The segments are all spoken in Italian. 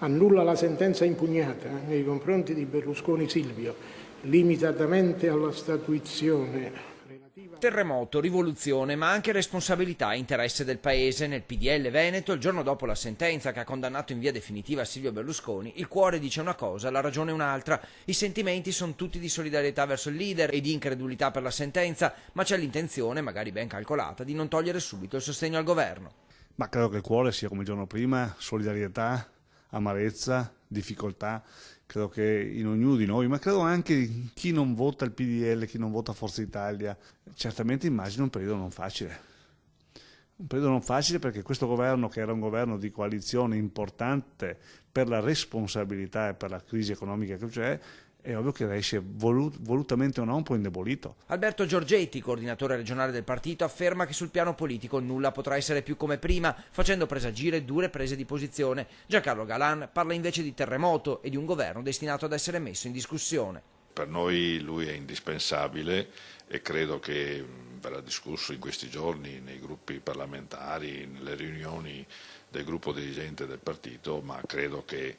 Annulla la sentenza impugnata nei confronti di Berlusconi Silvio, limitatamente alla statuizione. Terremoto, rivoluzione, ma anche responsabilità e interesse del Paese. Nel PDL Veneto, il giorno dopo la sentenza che ha condannato in via definitiva Silvio Berlusconi, il cuore dice una cosa, la ragione un'altra. I sentimenti sono tutti di solidarietà verso il leader e di incredulità per la sentenza, ma c'è l'intenzione, magari ben calcolata, di non togliere subito il sostegno al governo. Ma credo che il cuore sia come il giorno prima, solidarietà, amarezza, difficoltà. Credo che in ognuno di noi, ma credo anche in chi non vota il PDL, chi non vota Forza Italia, certamente immagino un periodo non facile. Un periodo non facile perché questo governo, che era un governo di coalizione importante per la responsabilità e per la crisi economica che c'è, è ovvio che esce volutamente o no un po' indebolito. Alberto Giorgetti, coordinatore regionale del partito, afferma che sul piano politico nulla potrà essere più come prima, facendo presagire dure prese di posizione. Giancarlo Galan parla invece di terremoto e di un governo destinato ad essere messo in discussione. Per noi lui è indispensabile e credo che verrà discusso in questi giorni nei gruppi parlamentari, nelle riunioni del gruppo dirigente del partito, ma credo che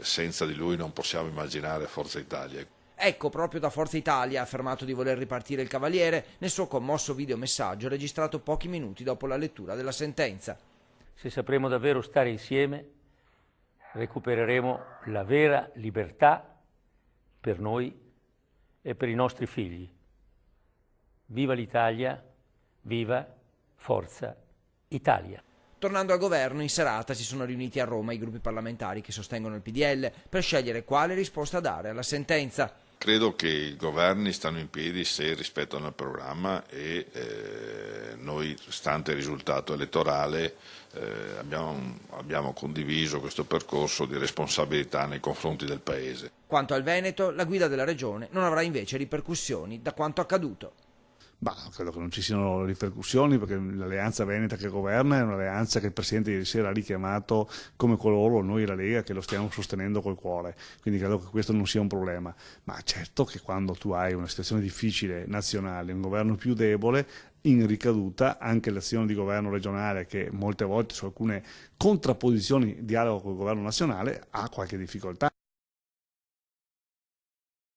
senza di lui non possiamo immaginare Forza Italia. Ecco, proprio da Forza Italia ha affermato di voler ripartire il Cavaliere nel suo commosso videomessaggio registrato pochi minuti dopo la lettura della sentenza. Se sapremo davvero stare insieme, recupereremo la vera libertà per noi e per i nostri figli. Viva l'Italia, viva Forza Italia. Tornando al governo, in serata si sono riuniti a Roma i gruppi parlamentari che sostengono il PDL per scegliere quale risposta dare alla sentenza. Credo che i governi stanno in piedi se rispettano il programma e noi, stante il risultato elettorale, abbiamo condiviso questo percorso di responsabilità nei confronti del Paese. Quanto al Veneto, la guida della regione non avrà invece ripercussioni da quanto accaduto. Credo che non ci siano ripercussioni perché l'alleanza veneta che governa è un'alleanza che il Presidente ieri sera ha richiamato come coloro, noi e la Lega, che lo stiamo sostenendo col cuore, quindi credo che questo non sia un problema, ma certo che quando tu hai una situazione difficile nazionale, un governo più debole, in ricaduta anche l'azione di governo regionale che molte volte su alcune contrapposizioni dialoga con il governo nazionale ha qualche difficoltà.